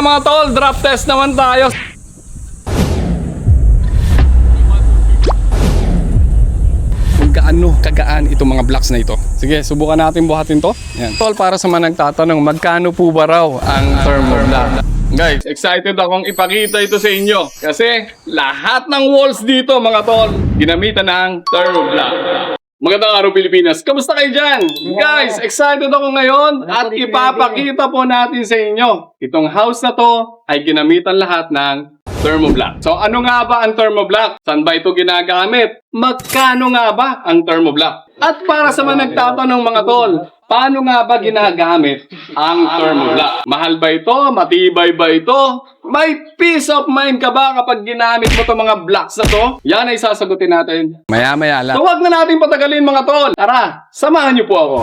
Mga tol, drop test naman tayo. Kung gaano kagaan itong mga blocks na ito. Sige, subukan natin buhatin to. Yan. Tol, para sa mga nagtatanong, magkano po ba raw ang thermoblock? Guys, excited akong ipakita ito sa inyo. Kasi lahat ng walls dito, mga tol, ginamitan ng thermoblock. Magandang araw, Pilipinas. Kamusta kayo dyan? Guys, excited ako ngayon at ipapakita po natin sa inyo. Itong house na to ay ginamitan lahat ng thermoblock. So ano nga ba ang thermoblock? Saan ba ito ginagamit? Magkano nga ba ang thermoblock? At para sa mga nagtatanong mga tol, paano nga ba ginagamit ang thermoblock? Mahal ba ito? Matibay ba ito? May peace of mind ka ba kapag ginamit mo itong mga blocks na to? Yan ay sasagutin natin maya-maya lang. So huwag na natin patagalin mga tol. Tara, samahan niyo po ako.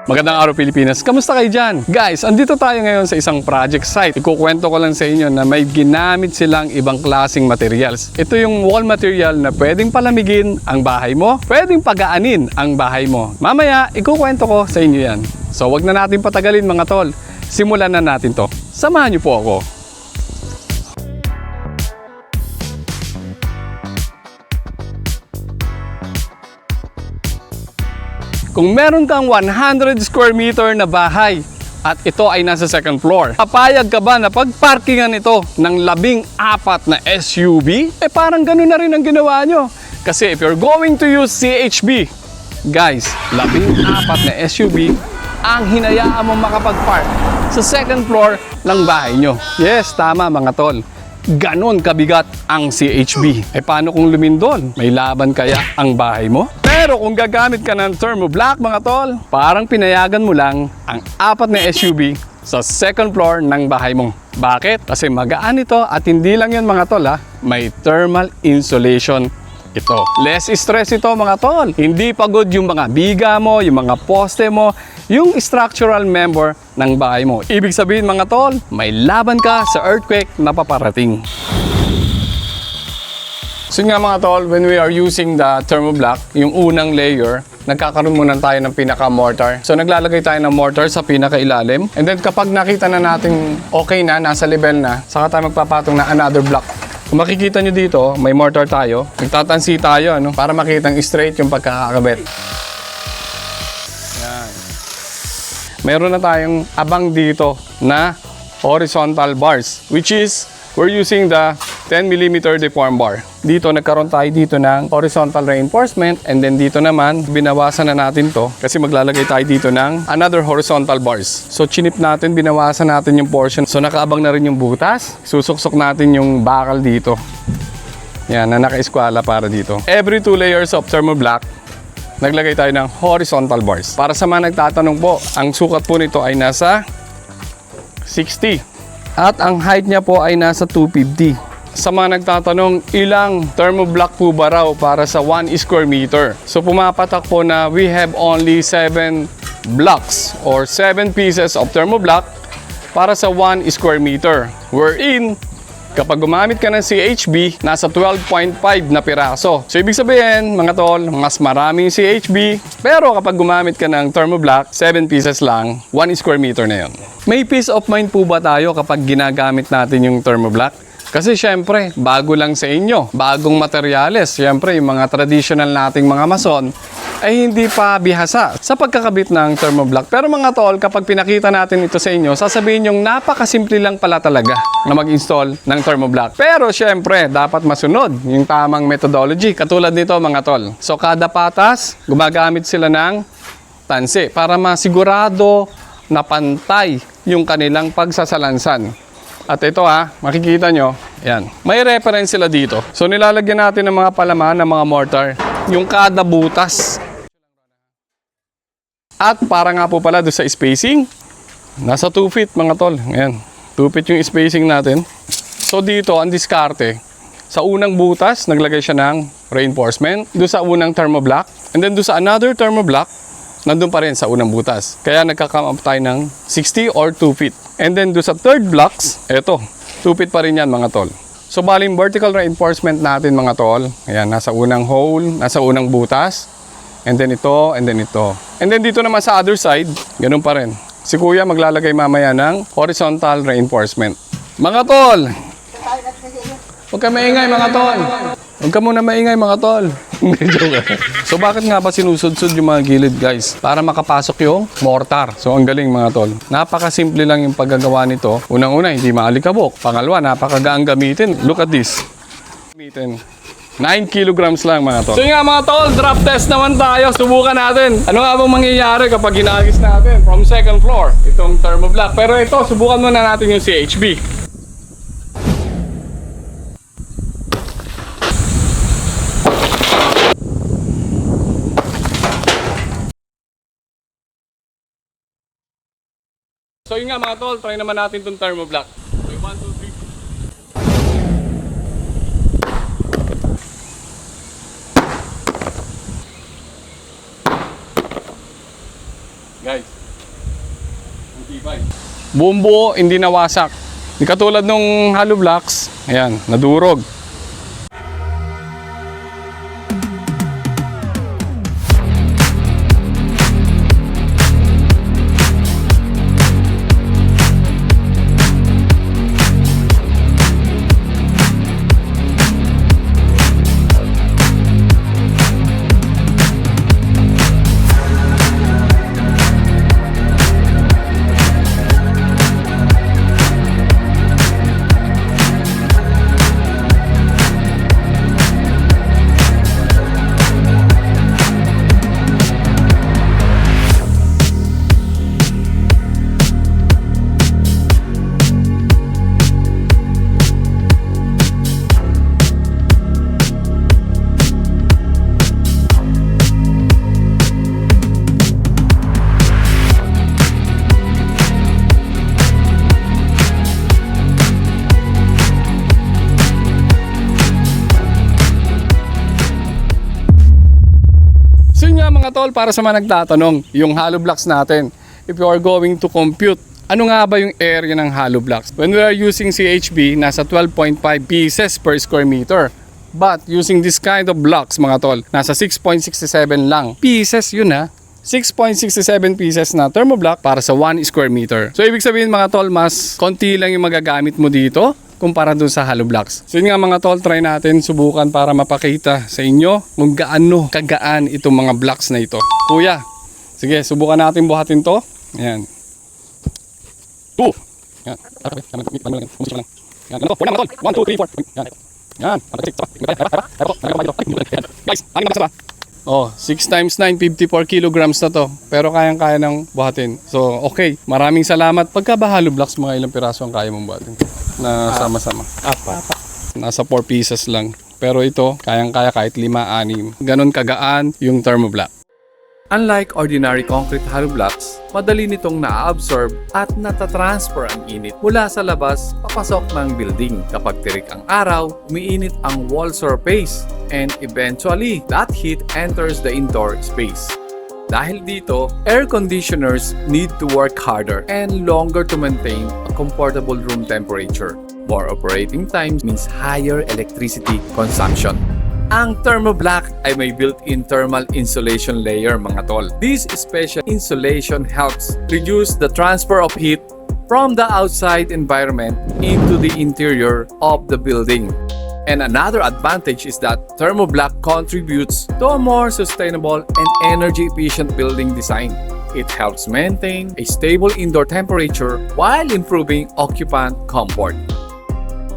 Magandang araw, Pilipinas. Kamusta kayo dyan? Guys, andito tayo ngayon sa isang project site. Ikukwento ko lang sa inyo na may ginamit silang ibang klaseng materials. Ito yung wall material na pwedeng palamigin ang bahay mo, pwedeng pagaanin ang bahay mo. Mamaya, ikukwento ko sa inyo yan. So, wag na natin patagalin mga tol. Simulan na natin to. Samahan niyo po ako. Kung meron kang 100 square meter na bahay at ito ay nasa second floor, papayag ka ba na pagparkingan ito ng 14 na SUV? Parang ganun na rin ang ginawa nyo. Kasi if you're going to use CHB, guys, 14 na SUV ang hinayaan mo makapag-park sa second floor ng bahay nyo. Yes, tama mga tol. Ganon kabigat ang CHB. Paano kung lumindol? May laban kaya ang bahay mo? Pero kung gagamit ka ng thermoblock mga tol, parang pinayagan mo lang ang 4 na SUV sa second floor ng bahay mo. Bakit? Kasi magaan ito at hindi lang yan mga tol ha, may thermal insulation ito. Less stress ito mga tol. Hindi pagod yung mga biga mo, yung mga poste mo, yung structural member ng bahay mo. Ibig sabihin mga tol, may laban ka sa earthquake na paparating. So nga mga tol, when we are using the thermoblock, yung unang layer, nagkakaroon muna tayo ng pinaka-mortar. So naglalagay tayo ng mortar sa pinaka-ilalim. And then kapag nakita na natin okay na, nasa level na, saka tayo magpapatong na another block. Kung makikita nyo dito, may mortar tayo. Nagtatansi tayo para makitang straight yung pagkakakabit. Yan. Meron na tayong abang dito na horizontal bars, which is we're using the 10mm deform bar. Dito nagkaroon tayo dito ng horizontal reinforcement and then dito naman binawasan na natin to kasi maglalagay tayo dito ng another horizontal bars. So chinip natin, binawasan natin yung portion. So nakaabang na rin yung butas. Susuksok natin yung bakal dito. Yan, na naka-eskwala para dito. Every 2 layers of thermoblock, naglagay tayo ng horizontal bars. Para sa mga nagtatanong po, ang sukat po nito ay nasa 60. At ang height niya po ay nasa 250. Sa mga nagtatanong, ilang thermoblock po ba raw para sa 1 square meter? So pumapatak po na we have only 7 blocks or 7 pieces of thermoblock para sa 1 square meter. Wherein, kapag gumamit ka ng CHB, nasa 12.5 na piraso. So ibig sabihin, mga tol, mas maraming CHB. Pero kapag gumamit ka ng thermoblock, 7 pieces lang, 1 square meter na yun. May peace of mind po ba tayo kapag ginagamit natin yung thermoblock? Kasi syempre, bago lang sa inyo, bagong materyales. Syempre, yung mga traditional nating mga mason ay hindi pa bihasa sa pagkakabit ng thermoblock. Pero mga tol, kapag pinakita natin ito sa inyo, sasabihin yung napakasimple lang pala talaga na mag-install ng thermoblock. Pero syempre, dapat masunod yung tamang methodology. Katulad nito mga tol. So kada patas, gumagamit sila ng tansi para masigurado na pantay yung kanilang pagsasalansan. At ito makikita nyo, yan. May reference sila dito. So nilalagyan natin ng mga palaman, ng mga mortar, yung kada butas. At para nga po pala doon sa spacing, nasa 2 feet mga tol. Ayan, 2 feet yung spacing natin. So dito, ang diskarte, sa unang butas, naglagay siya ng reinforcement. Doon sa unang thermoblock. And then doon sa another thermoblock, nandun pa rin sa unang butas. Kaya nagka-come up tayo ng 60 or 2 feet. And then do sa third blocks, eto, 2 feet pa rin yan mga tol. So baling vertical reinforcement natin mga tol. Ayan, nasa unang hole, nasa unang butas. And then ito, and then ito. And then dito naman sa other side, ganun pa rin. Si Kuya maglalagay mamaya ng horizontal reinforcement. Mga tol! Huwag ka maingay mga tol! Huwag ka muna maingay mga tol! Joke. So bakit nga ba sinusudsud yung mga gilid guys? Para makapasok yung mortar. So ang galing mga tol. Napakasimple lang yung paggagawa nito. Unang-una, hindi maalikabok. Pangalawa, napakagaang gamitin. Look at this. Gamitin. 9 kilograms lang mga tol. So yun nga mga tol, drop test naman tayo. Subukan natin. Ano nga bang mangyayari kapag ginagis natin from second floor? Itong thermoblock. Pero ito, subukan muna natin yung CHB. So yun nga mga tol, try naman natin itong thermoblock. So 1, 2, 3. Guys, ang tibay. Buong buo, hindi nawasak. Di katulad nung hollow blocks, ayan, nadurog. Mga tol, para sa mga nagtatanong, yung hollow blocks natin, if you are going to compute, ano nga ba yung area ng hollow blocks? When we are using CHB, nasa 12.5 pieces per square meter. But using this kind of blocks mga tol, nasa 6.67 lang pieces yun ha. 6.67 pieces na thermoblock para sa 1 square meter. So ibig sabihin mga tol, mas konti lang yung magagamit mo dito kumpara dun sa hollow blocks. So yun nga mga tol, try natin subukan para mapakita sa inyo kung gaano kagaan itong mga blocks na ito. Kuya, sige, subukan natin buhatin to. Ayan. 2. Yan. Yan. Ganito. 4 na mga tol. 1, 2, 3, 4. Yan. Yan. Guys, ano na ba? Oh, 6 times 9, 54 kilograms na to. Pero kayang-kaya ng buhatin. So, okay. Maraming salamat. Pagka ba hollow blocks, mga ilang piraso ang kaya mong buhatin? Na sama-sama. 4. Nasa 4 pieces lang. Pero ito, kayang-kaya kahit 5, 6. Ganon kagaan yung thermoblock. Unlike ordinary concrete hollow blocks, madali nitong na-absorb at natatransfer ang init mula sa labas papasok ng building. Kapag tirik ang araw, umiinit ang wall surface and eventually that heat enters the indoor space. Dahil dito, air conditioners need to work harder and longer to maintain a comfortable room temperature. More operating time means higher electricity consumption. Ang thermoblock ay may built-in thermal insulation layer mga tol. This special insulation helps reduce the transfer of heat from the outside environment into the interior of the building. And another advantage is that thermoblock contributes to a more sustainable and energy-efficient building design. It helps maintain a stable indoor temperature while improving occupant comfort.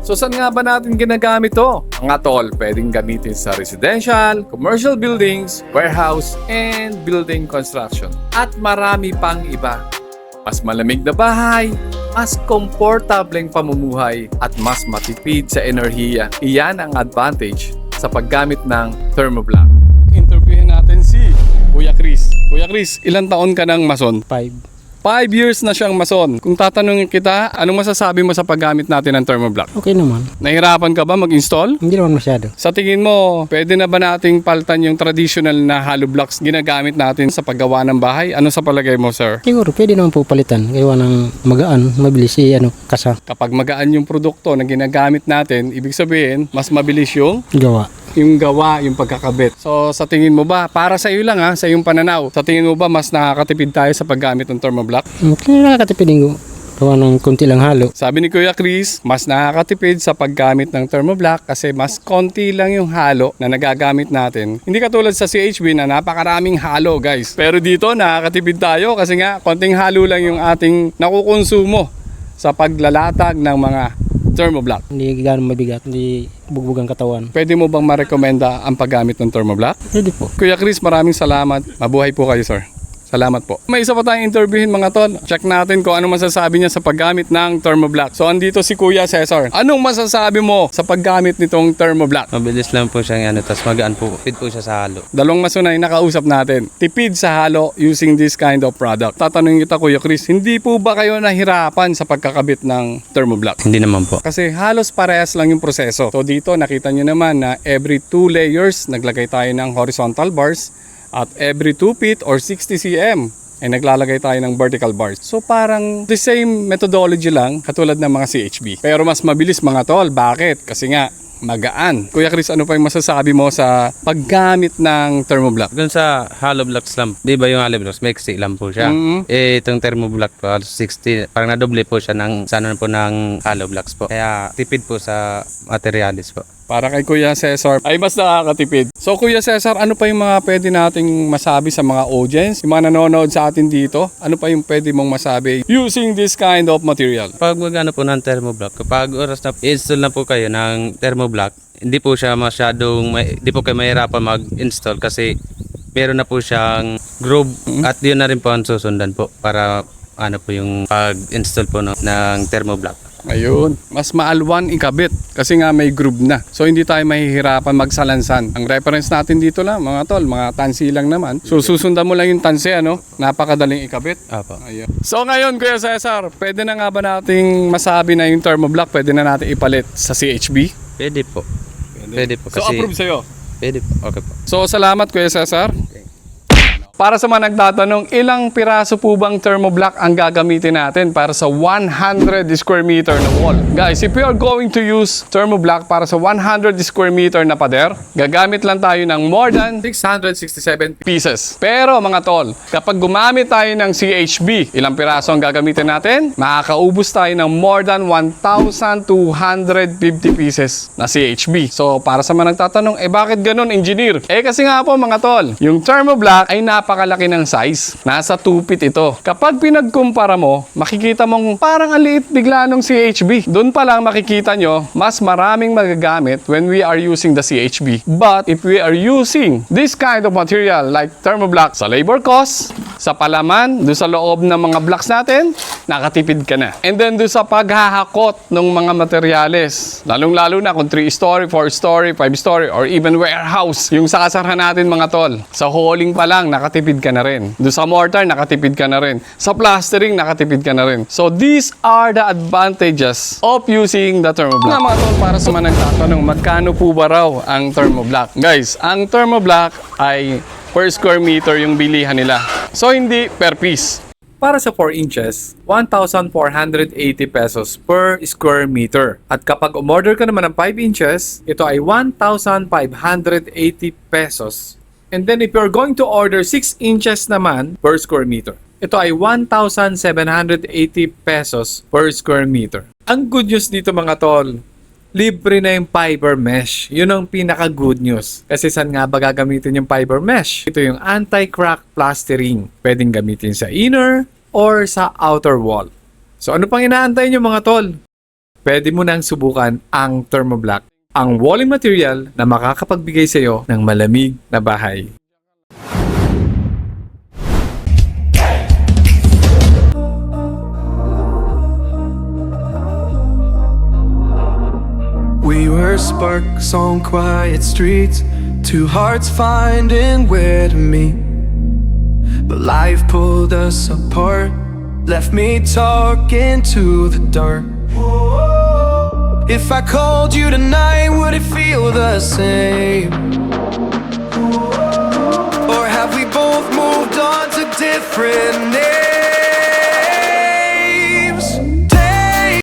So saan nga ba natin ginagamit to? Mga tol, pwedeng gamitin sa residential, commercial buildings, warehouse, and building construction. At marami pang iba. Mas malamig na bahay, mas komportableng pamumuhay, at mas matipid sa enerhiya. Iyan ang advantage sa paggamit ng thermoblock. Interviewin natin si Kuya Chris. Kuya Chris, ilang taon ka ng mason? 5. 5 years na siyang mason. Kung tatanungin kita, anong masasabi mo sa paggamit natin ng Thermoblock? Okay naman. Nahirapan ka ba mag-install? Hindi naman masyado. Sa tingin mo, pwede na ba nating paltan yung traditional na hollow blocks ginagamit natin sa paggawa ng bahay? Ano sa palagay mo, sir? Siguro pwede naman po palitan. Gawa ng magaan, mabilis kasa. Kapag magaan yung produkto na ginagamit natin, ibig sabihin, mas mabilis yung Gawa. gawa, yung pagkakabit. So, sa tingin mo ba, para sa iyo lang sa iyong pananaw, sa tingin mo ba mas nakakatipid tayo sa paggamit ng Thermoblock? Okay, nakakatipid yung gawa ng konti lang halo. Sabi ni Kuya Chris, mas nakakatipid sa paggamit ng Thermoblock kasi mas konti lang yung halo na nagagamit natin. Hindi katulad sa CHB na napakaraming halo, guys. Pero dito, nakakatipid tayo kasi nga, konting halo lang yung ating nakukonsumo sa paglalatag ng mga Thermoblock. Hindi gano'ng mabigat, hindi bugbog ang katawan. Pwede mo bang marekomenda ang paggamit ng Thermoblock? Pwede po. Kuya Chris, maraming salamat. Mabuhay po kayo, sir. Salamat po. May isa pa tayong interviewin mga tol. Check natin kung ano masasabi niya sa paggamit ng Thermoblock. So andito si Kuya Cesar. Anong masasabi mo sa paggamit nitong Thermoblock? Mabilis lang po siyang tas magaan po. Fit po siya sa halo. Dalawang masunay nakausap natin. Tipid sa halo using this kind of product. Tatanungin kita Kuya Chris, hindi po ba kayo nahirapan sa pagkakabit ng Thermoblock? Hindi naman po. Kasi halos parehas lang yung proseso. So dito nakita nyo naman na every 2 layers naglagay tayo ng horizontal bars at every 2 feet or 60 cm ay naglalagay tayo ng vertical bars. So parang the same methodology lang katulad ng mga CHB. Pero mas mabilis mga tol. Bakit? Kasi nga magaan. Kuya Chris, ano pa yung masasabi mo sa paggamit ng Thermoblock? Doon sa hollow blocks lang, di ba yung hollow blocks, maiksi lang po siya. Itong Thermoblock po, 60, parang nadoble po siya ng, sana po ng hollow blocks po. Kaya tipid po sa materialis po. Para kay Kuya Cesar ay mas nakakatipid. So Kuya Cesar, ano pa yung mga pwede nating masabi sa mga audience, yung mga nanonood sa atin dito? Ano pa yung pwede mong masabi using this kind of material? Pag magano po ng Thermoblock, kapag oras na install na po kayo ng Thermoblock, hindi po siya masyadong, hindi po kayo mahirapan mag-install kasi meron na po siyang groove at yun na rin po ang susundan po para ano po yung pag-install po ng Thermoblock. Ayun, mas maalwan ikabit kasi nga may groove na. So hindi tayo mahihirapan magsalansan. Ang reference natin dito lang mga tol, mga tansi lang naman. So susundan mo lang yung tansi, napakadaling ikabit. Apo. Ayun. So ngayon Kuya Cesar, pwede na nga ba nating masabi na yung Thermoblock pwede na natin ipalit sa CHB? Pwede po. Pwede po So kasi approve sa'yo? pwede po. Okay po. So salamat Kuya Cesar. Para sa mga nagtatanong, ilang piraso po bang Thermoblock ang gagamitin natin para sa 100 square meter na wall? Guys, if we are going to use Thermoblock para sa 100 square meter na pader, gagamit lang tayo ng more than 667 pieces. Pero mga tol, kapag gumamit tayo ng CHB, ilang piraso ang gagamitin natin? Makakaubos tayo ng more than 1,250 pieces na CHB. So, para sa mga nagtatanong, bakit ganun, engineer? Kasi nga po mga tol, yung Thermoblock ay napakalaki ng size. Nasa 2 feet ito. Kapag pinagkumpara mo, makikita mong parang ang liit bigla ng CHB. Doon pa lang makikita nyo, mas maraming magagamit when we are using the CHB. But if we are using this kind of material like Thermoblock, sa labor cost, sa palaman, doon sa loob ng mga blocks natin, nakatipid ka na. And then doon sa paghahakot ng mga materyales, lalong-lalo na kung 3-story, 4-story, 5-story, or even warehouse, yung sakasarhan natin mga tol, sa hauling pa lang, nakatipid ka na rin. Doon sa mortar, nakatipid ka na rin. Sa plastering, nakatipid ka na rin. So these are the advantages of using the Thermoblock. Mga tol, para sa mga nagtatanong, magkano po ba raw ang Thermoblock? Guys, ang Thermoblock ay per square meter yung bilihan nila. So hindi per piece. Para sa 4 inches, 1,480 pesos per square meter. At kapag umorder ka naman ng 5 inches, ito ay 1,580 pesos. And then if you're going to order 6 inches naman per square meter, ito ay 1,780 pesos per square meter. Ang good news dito mga tol, libre na yung fiber mesh. Yun ang pinaka-good news. Kasi saan nga ba gagamitin yung fiber mesh? Ito yung anti-crack plastering. Pwedeng gamitin sa inner or sa outer wall. So ano pang inaantay nyo mga tol? Pwede mo nang subukan ang Thermoblock, ang walling material na makakapagbigay sa iyo ng malamig na bahay. We were sparks on quiet streets, two hearts finding where to meet. But life pulled us apart, left me talking to the dark. If I called you tonight, would it feel the same? Or have we both moved on to different names?